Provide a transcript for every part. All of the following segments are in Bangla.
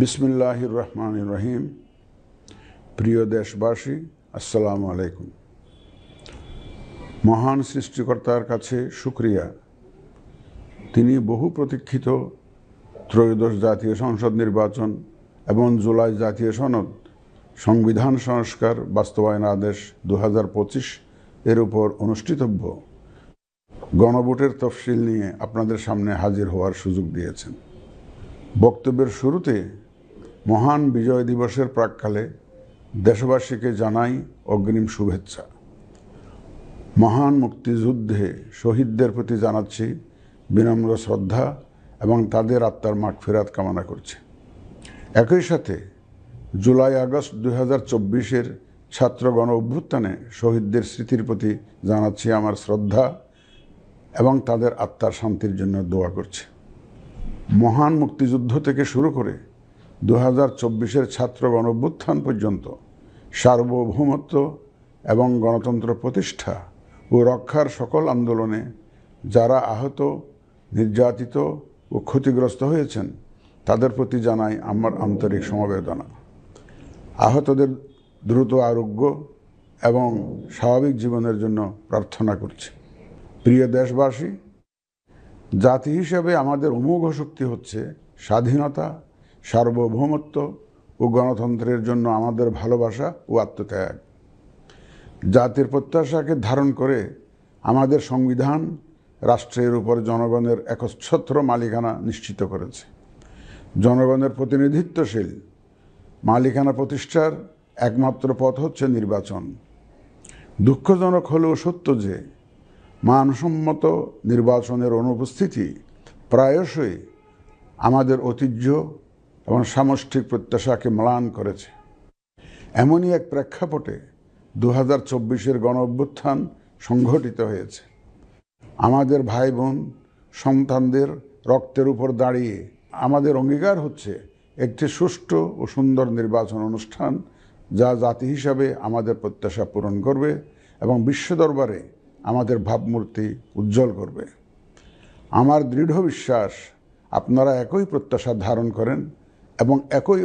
বিসমিল্লাহির রহমানির রহিম। প্রিয় দেশবাসী, আসসালামু আলাইকুম। মহান সৃষ্টিকর্তার কাছে শুকরিয়া, তিনি বহু প্রতীক্ষিত ত্রয়োদশ জাতীয় সংসদ নির্বাচন এবং জুলাই জাতীয় সনদ সংবিধান সংস্কার বাস্তবায়ন আদেশ 2025 এর উপর অনুষ্ঠিতব্য গণভোটের তফসিল নিয়ে আপনাদের সামনে হাজির হওয়ার সুযোগ দিয়েছেন। বক্তব্যের শুরুতে মহান বিজয় দিবসের প্রাক্কালে দেশবাসীকে জানাই অগ্রিম শুভেচ্ছা। মহান মুক্তিযুদ্ধে শহীদদের প্রতি জানাচ্ছি বিনম্র শ্রদ্ধা এবং তাদের আত্মার মাগফিরাত কামনা করছি। একই সাথে জুলাই আগস্ট 2024-এর ছাত্র গণ অভ্যুত্থানে শহীদদের স্মৃতির প্রতি জানাচ্ছি আমার শ্রদ্ধা এবং তাদের আত্মার শান্তির জন্য দোয়া করছি। মহান মুক্তিযুদ্ধ থেকে শুরু করে 2024-এর ছাত্র গণ অভ্যুত্থান পর্যন্ত সার্বভৌমত্ব এবং গণতন্ত্র প্রতিষ্ঠা ও রক্ষার সকল আন্দোলনে যারা আহত, নির্যাতিত ও ক্ষতিগ্রস্ত হয়েছেন তাদের প্রতি জানাই আমার আন্তরিক সমবেদনা। আহতদের দ্রুত আরোগ্য এবং স্বাভাবিক জীবনের জন্য প্রার্থনা করছি। প্রিয় দেশবাসী, জাতি হিসেবে আমাদের অমোঘ শক্তি হচ্ছে স্বাধীনতা, সার্বভৌমত্ব ও গণতন্ত্রের জন্য আমাদের ভালোবাসা ও আত্মত্যাগ। জাতির প্রত্যাশাকে ধারণ করে আমাদের সংবিধান রাষ্ট্রের উপর জনগণের একচ্ছত্র মালিকানা নিশ্চিত করেছে। জনগণের প্রতিনিধিত্বশীল মালিকানা প্রতিষ্ঠার একমাত্র পথ হচ্ছে নির্বাচন। দুঃখজনক হলেও সত্য যে মানসম্মত নির্বাচনের অনুপস্থিতি প্রায়শই আমাদের ঐতিহ্য এবং সামষ্টিক প্রত্যাশাকে ম্লান করেছে। এমনই এক প্রেক্ষাপটে 2024-এর গণ অভ্যুত্থান সংঘটিত হয়েছে। আমাদের ভাই বোন সন্তানদের রক্তের উপর দাঁড়িয়ে আমাদের অঙ্গীকার হচ্ছে একটি সুষ্ঠু ও সুন্দর নির্বাচন অনুষ্ঠান, যা জাতি হিসাবে আমাদের প্রত্যাশা পূরণ করবে এবং বিশ্ব দরবারে আমাদের ভাবমূর্তি উজ্জ্বল করবে। আমার দৃঢ় বিশ্বাস আপনারা একই প্রত্যাশা ধারণ করেন এবং একই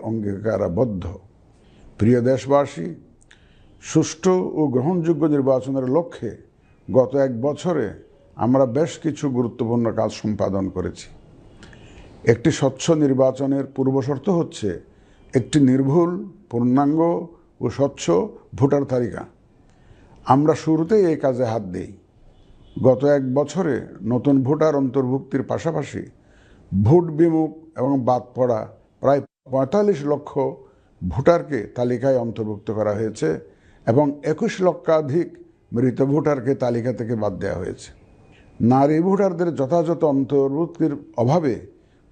অঙ্গীকারাবদ্ধ। প্রিয় দেশবাসী, সুষ্ঠু ও গ্রহণযোগ্য নির্বাচনের লক্ষ্যে গত এক বছরে আমরা বেশ কিছু গুরুত্বপূর্ণ কাজ সম্পাদন করেছি। একটি স্বচ্ছ নির্বাচনের পূর্বশর্ত হচ্ছে একটি নির্ভুল, পূর্ণাঙ্গ ও স্বচ্ছ ভোটার তালিকা। আমরা শুরুতেই এই কাজে হাত দিই। গত এক বছরে নতুন ভোটার অন্তর্ভুক্তির পাশাপাশি ভোট বিমুখ এবং বাদ পড়া প্রায় 45 লক্ষ ভোটারকে তালিকায় অন্তর্ভুক্ত করা হয়েছে এবং 21 লক্ষাধিক মৃত ভোটারকে তালিকা থেকে বাদ দেওয়া হয়েছে। নারী ভোটারদের যথাযথ অন্তর্ভুক্তির অভাবে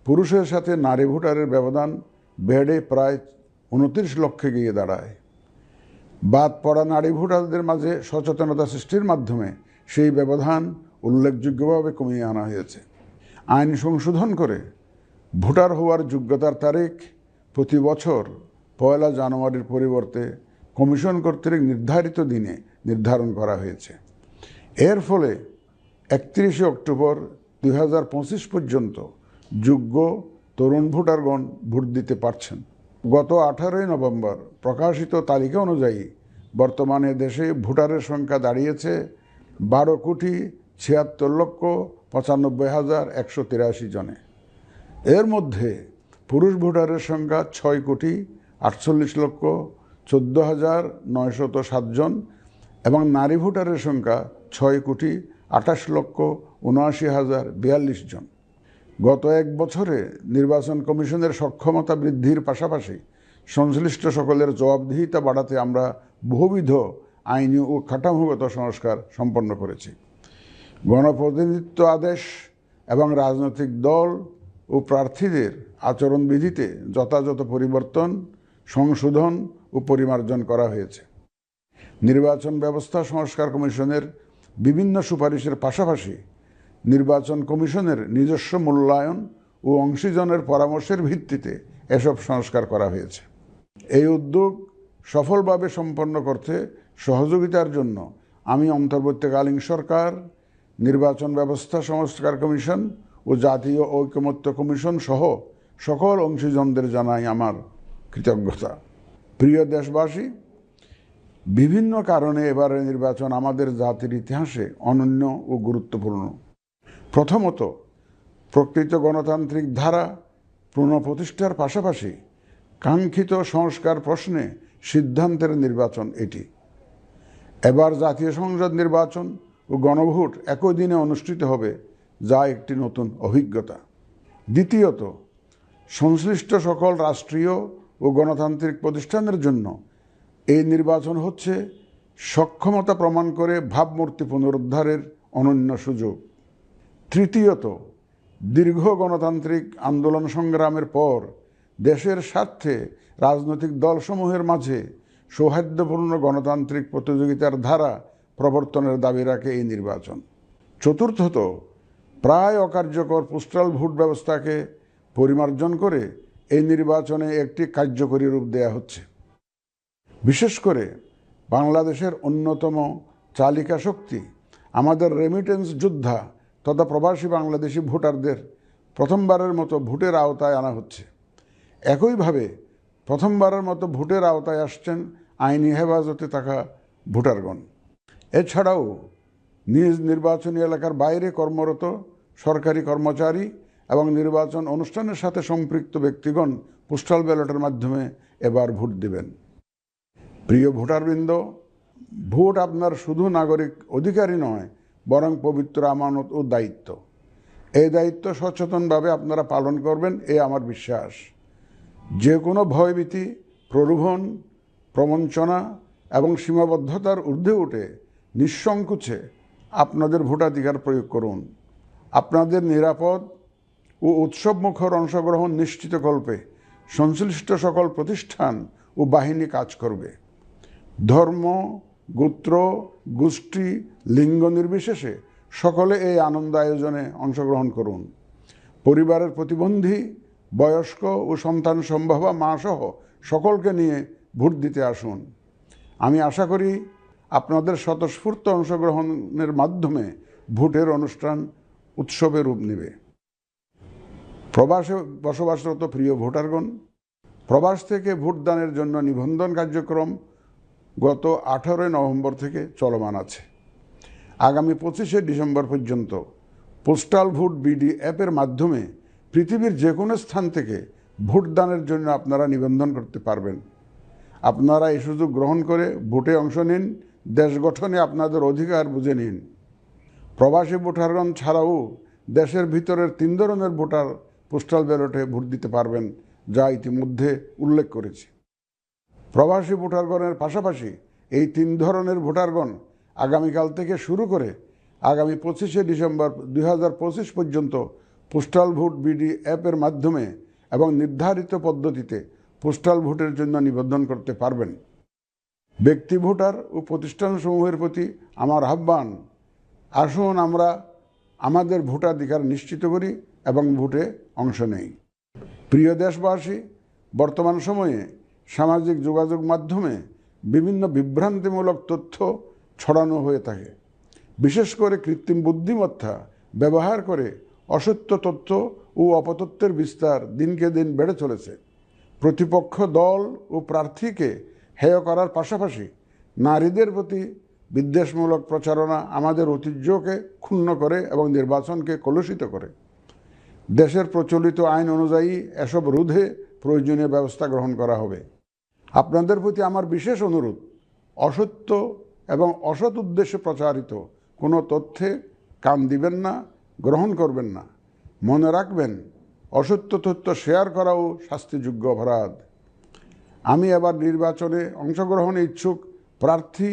পুরুষের সাথে নারী ভোটারের ব্যবধান বেড়ে প্রায় 29 লক্ষে গিয়ে দাঁড়ায়। বাদ পড়া নারী ভোটারদের মাঝে সচেতনতা সৃষ্টির মাধ্যমে সেই ব্যবধান উল্লেখযোগ্যভাবে কমিয়ে আনা হয়েছে। আইন সংশোধন করে ভোটার হওয়ার যোগ্যতার তারিখ প্রতি বছর 1 জানুয়ারির পরিবর্তে কমিশন কর্তৃক নির্ধারিত দিনে নির্ধারণ করা হয়েছে। এর ফলে 31 অক্টোবর 2025 পর্যন্ত যোগ্য তরুণ ভোটারগণ ভোট দিতে পারছেন। গত 18 নভেম্বর প্রকাশিত তালিকা অনুযায়ী বর্তমানে দেশে ভোটারের সংখ্যা দাঁড়িয়েছে 12,76,95,183 জনে। এর মধ্যে পুরুষ ভোটারের সংখ্যা 6,48,14,907 জন এবং নারী ভোটারের সংখ্যা 6,28,79,042 জন। গত এক বছরে নির্বাচন কমিশনের সক্ষমতা বৃদ্ধির পাশাপাশি সংশ্লিষ্ট সকলের জবাবদিহিতা বাড়াতে আমরা বহুবিধ আইনি ও কাঠামোগত সংস্কার সম্পন্ন করেছি। গণপ্রতিনিধিত্ব আদেশ এবং রাজনৈতিক দল ও প্রার্থীদের আচরণবিধিতে যথাযথ পরিবর্তন, সংশোধন ও পরিমার্জন করা হয়েছে। নির্বাচন ব্যবস্থা সংস্কার কমিশনের বিভিন্ন সুপারিশের পাশাপাশি নির্বাচন কমিশনের নিজস্ব মূল্যায়ন ও অংশীজনের পরামর্শের ভিত্তিতে এসব সংস্কার করা হয়েছে। এই উদ্যোগ সফলভাবে সম্পন্ন করতে সহযোগিতার জন্য আমি অন্তর্বর্তীকালীন সরকার, নির্বাচন ব্যবস্থা সংস্কার কমিশন ও জাতীয় ঐকমত্য কমিশন সহ সকল অংশীজনদের জানাই আমার কৃতজ্ঞতা। প্রিয় দেশবাসী, বিভিন্ন কারণে এবারের নির্বাচন আমাদের জাতির ইতিহাসে অনন্য ও গুরুত্বপূর্ণ। প্রথমত, প্রকৃত গণতান্ত্রিক ধারা পুনঃপ্রতিষ্ঠার পাশাপাশি কাঙ্ক্ষিত সংস্কার প্রশ্নে সিদ্ধান্তের নির্বাচন এটি। এবার জাতীয় সংসদ নির্বাচন ও গণভোট একই দিনে অনুষ্ঠিত হবে, যা একটি নতুন অভিজ্ঞতা। দ্বিতীয়ত, সংশ্লিষ্ট সকল রাষ্ট্রীয় ও গণতান্ত্রিক প্রতিষ্ঠানের জন্য এই নির্বাচন হচ্ছে সক্ষমতা প্রমাণ করে ভাবমূর্তি পুনরুদ্ধারের অনন্য সুযোগ। তৃতীয়ত, দীর্ঘ গণতান্ত্রিক আন্দোলন সংগ্রামের পর দেশের স্বার্থে রাজনৈতিক দলসমূহের মাঝে সৌহার্দ্যপূর্ণ গণতান্ত্রিক প্রতিযোগিতার ধারা প্রবর্তনের দাবি রাখে এই নির্বাচন। চতুর্থত, প্রায় অকার্যকর পোস্টাল ভোট ব্যবস্থাকে পরিমার্জন করে এই নির্বাচনে একটি কার্যকরী রূপ দেয়া হচ্ছে। বিশেষ করে বাংলাদেশের অন্যতম চালিকা শক্তি আমাদের রেমিটেন্স যোদ্ধা তথা প্রবাসী বাংলাদেশি ভোটারদের প্রথমবারের মতো ভোটের আওতায় আনা হচ্ছে। একইভাবে প্রথমবারের মতো ভোটের আওতায় আসছেন আইনি হেফাজতে থাকা ভোটারগণ। এছাড়াও নিজ নির্বাচনী এলাকার বাইরে কর্মরত সরকারি কর্মচারী এবং নির্বাচন অনুষ্ঠানের সাথে সম্পৃক্ত ব্যক্তিগণ পোস্টাল ব্যালটের মাধ্যমে এবার ভোট দেবেন। প্রিয় ভোটারবৃন্দ, ভোট আপনার শুধু নাগরিক অধিকারই নয়, বরং পবিত্র আমানত ও দায়িত্ব। এই দায়িত্ব সচেতনভাবে আপনারা পালন করবেন, এ আমার বিশ্বাস। যে কোনো ভয়ভীতি, প্রলোভন, প্রবঞ্চনা এবং সীমাবদ্ধতার ঊর্ধ্বে উঠে নিঃসংকোচে আপনাদের ভোটাধিকার প্রয়োগ করুন। আপনাদের নিরাপদ ও উৎসবমুখর অংশগ্রহণ নিশ্চিতকল্পে সংশ্লিষ্ট সকল প্রতিষ্ঠান ও বাহিনী কাজ করবে। ধর্ম, গোত্র, গোষ্ঠী, লিঙ্গ নির্বিশেষে সকলে এই আনন্দ আয়োজনে অংশগ্রহণ করুন। পরিবারের প্রতিবন্ধী, বয়স্ক ও সন্তান সম্ভবা মা সহ সকলকে নিয়ে ভোট দিতে আসুন। আমি আশা করি আপনাদের স্বতঃস্ফূর্ত অংশগ্রহণের মাধ্যমে ভোটের অনুষ্ঠান উৎসবে রূপ নেবে। প্রবাসে বসবাসরত প্রিয় ভোটারগণ, প্রবাস থেকে ভোটদানের জন্য নিবন্ধন কার্যক্রম গত 18 নভেম্বর থেকে চলমান আছে। আগামী 25শে ডিসেম্বর পর্যন্ত পোস্টাল ভোট বিডি অ্যাপের মাধ্যমে পৃথিবীর যে কোনো স্থান থেকে ভোটদানের জন্য আপনারা নিবন্ধন করতে পারবেন। আপনারা এই সুযোগ গ্রহণ করে ভোটে অংশ নিন, দেশ গঠনে আপনাদের অধিকার বুঝে নিন। প্রবাসী ভোটারগণ ছাড়াও দেশের ভিতরের 3 ধরনের ভোটার পোস্টাল ব্যালটে ভোট দিতে পারবেন, যা ইতিমধ্যে উল্লেখ করেছি। প্রবাসী ভোটারগণের পাশাপাশি এই 3 ধরনের ভোটারগণ আগামীকাল থেকে শুরু করে আগামী 25শে ডিসেম্বর 2025 পর্যন্ত পোস্টাল ভোট বিডি অ্যাপের মাধ্যমে এবং নির্ধারিত পদ্ধতিতে পোস্টাল ভোটের জন্য নিবন্ধন করতে পারবেন। ব্যক্তি ভোটার ও প্রতিষ্ঠানসমূহের প্রতি আমার আহ্বান, আসুন আমরা আমাদের ভোটাধিকার নিশ্চিত করি এবং ভোটে অংশ নেই। প্রিয় দেশবাসী, বর্তমান সময়ে সামাজিক যোগাযোগ মাধ্যমে বিভিন্ন বিভ্রান্তিমূলক তথ্য ছড়ানো হয়ে থাকে। বিশেষ করে কৃত্রিম বুদ্ধিমত্তা ব্যবহার করে অসত্য তথ্য ও অপতথ্যের বিস্তার দিনকে দিন বেড়ে চলেছে। প্রতিপক্ষ দল ও প্রার্থীকে হেয় করার পাশাপাশি নারীদের প্রতি বিদ্বেষমূলক প্রচারণা আমাদের ঐতিহ্যকে ক্ষুণ্ণ করে এবং নির্বাচনকে কলুষিত করে। দেশের প্রচলিত আইন অনুযায়ী এসব রোধে প্রয়োজনীয় ব্যবস্থা গ্রহণ করা হবে। আপনাদের প্রতি আমার বিশেষ অনুরোধ, অসত্য এবং অসৎ উদ্দেশ্যে প্রচারিত কোনো তথ্যে কান দিবেন না, গ্রহণ করবেন না। মনে রাখবেন, অসত্য তথ্য শেয়ার করাও শাস্তিযোগ্য অপরাধ। আমি এবার নির্বাচনে অংশগ্রহণে ইচ্ছুক প্রার্থী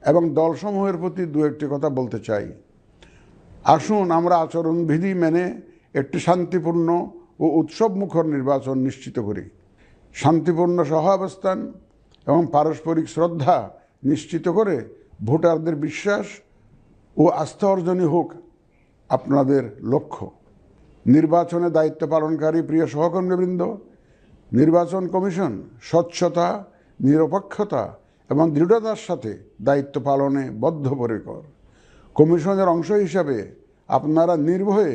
এবং দলসমূহের প্রতি 2-1টি কথা বলতে চাই। আসুন আমরা আচরণবিধি মেনে একটি শান্তিপূর্ণ ও উৎসবমুখর নির্বাচন নিশ্চিত করি। শান্তিপূর্ণ সহাবস্থান এবং পারস্পরিক শ্রদ্ধা নিশ্চিত করে ভোটারদের বিশ্বাস ও আস্থা অর্জনই হোক আপনাদের লক্ষ্য। নির্বাচনে দায়িত্ব পালনকারী প্রিয় সহকর্মীবৃন্দ, নির্বাচন কমিশন স্বচ্ছতা, নিরপেক্ষতা এবং দৃঢ়তার সাথে দায়িত্ব পালনে বদ্ধপরিকর। কমিশনের অংশ হিসাবে আপনারা নির্ভয়ে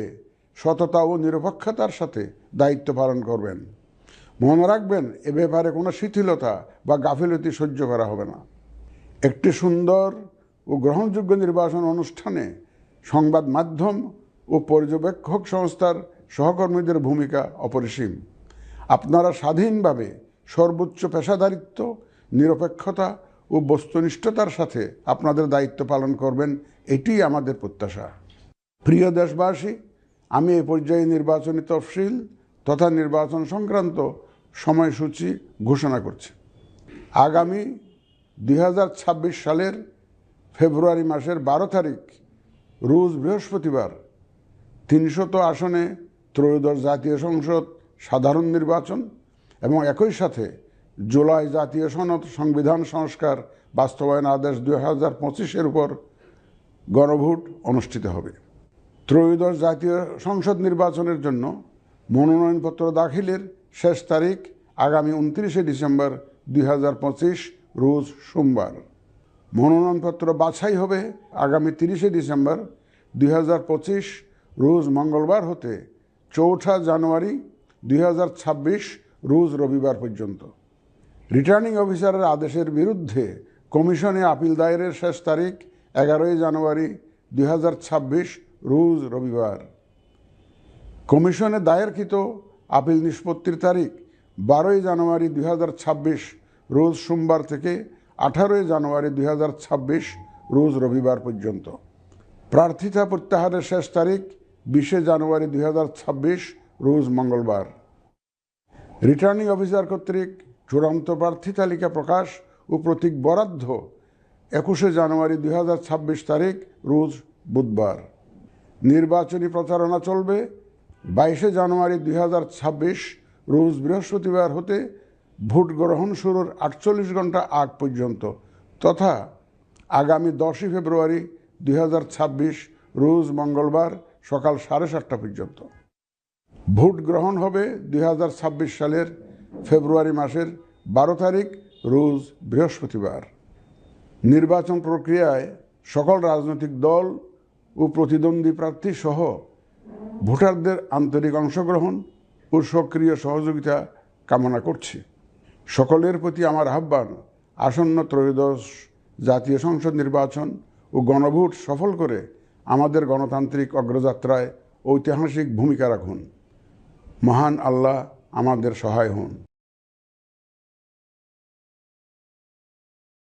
সততা ও নিরপেক্ষতার সাথে দায়িত্ব পালন করবেন। মনে রাখবেন, এ ব্যাপারে কোনো শিথিলতা বা গাফিলতি সহ্য করা হবে না। একটি সুন্দর ও গ্রহণযোগ্য নির্বাচন অনুষ্ঠানে সংবাদ মাধ্যম ও পর্যবেক্ষক সংস্থার সহকর্মীদের ভূমিকা অপরিসীম। আপনারা স্বাধীনভাবে সর্বোচ্চ পেশাদারিত্ব, নিরপেক্ষতা ও বস্তুনিষ্ঠতার সাথে আপনাদের দায়িত্ব পালন করবেন, এটিই আমাদের প্রত্যাশা। প্রিয় দেশবাসী, আমি এই পর্যায়ে নির্বাচনী তফসিল তথা নির্বাচন সংক্রান্ত সময়সূচি ঘোষণা করছি। আগামী 2026 সালের ফেব্রুয়ারি মাসের 12 তারিখ রোজ বৃহস্পতিবার 300 আসনে ত্রয়োদশ জাতীয় সংসদ সাধারণ নির্বাচন এবং একই সাথে জুলাই জাতীয় সনদ সংবিধান সংস্কার বাস্তবায়ন আদেশ 2025-এর উপর গণভোট অনুষ্ঠিত হবে। ত্রয়োদশ জাতীয় সংসদ নির্বাচনের জন্য মনোনয়নপত্র দাখিলের শেষ তারিখ আগামী 29 ডিসেম্বর 2025 রোজ সোমবার। মনোনয়নপত্র বাছাই হবে আগামী 30 ডিসেম্বর 2025 রোজ মঙ্গলবার হতে 4 জানুয়ারি 2026 রোজ রবিবার পর্যন্ত। রিটার্নিং অফিসারের আদেশের বিরুদ্ধে কমিশনে আপিল দায়েরের শেষ তারিখ 11 জানুয়ারি 2026 রোজ রবিবার। কমিশনে দায়েরকৃত আপিল নিষ্পত্তির তারিখ 12 জানুয়ারি 2026 রোজ সোমবার থেকে 18 জানুয়ারি 2026 রোজ রবিবার পর্যন্ত। প্রার্থিতা প্রত্যাহারের শেষ তারিখ 20 জানুয়ারি 2026 রোজ মঙ্গলবার। রিটার্নিং অফিসার কর্তৃক চূড়ান্ত প্রার্থী তালিকা প্রকাশ ও প্রতীক বরাদ্দ 21 জানুয়ারি 2026 তারিখ রোজ বুধবার। নির্বাচনী প্রচারণা চলবে 22 জানুয়ারি 2026 রোজ বৃহস্পতিবার হতে ভোট গ্রহণ শুরুর 48 ঘন্টা আগ পর্যন্ত তথা আগামী 10 ফেব্রুয়ারি 2026 রোজ মঙ্গলবার সকাল 7:30 পর্যন্ত। ভোট গ্রহণ হবে 2026 সালের ফেব্রুয়ারি মাসের 12 তারিখ রোজ বৃহস্পতিবার। নির্বাচন প্রক্রিয়ায় সকল রাজনৈতিক দল ও প্রতিদ্বন্দ্বী প্রার্থী সহ ভোটারদের আন্তরিক অংশগ্রহণ ও সক্রিয় সহযোগিতা কামনা করছি। সকলের প্রতি আমার আহ্বান, আসন্ন ত্রয়োদশ জাতীয় সংসদ নির্বাচন ও গণভোট সফল করে আমাদের গণতান্ত্রিক অগ্রযাত্রায় ঐতিহাসিক ভূমিকা রাখুন। মহান আল্লাহ আমাদের সহায় হন।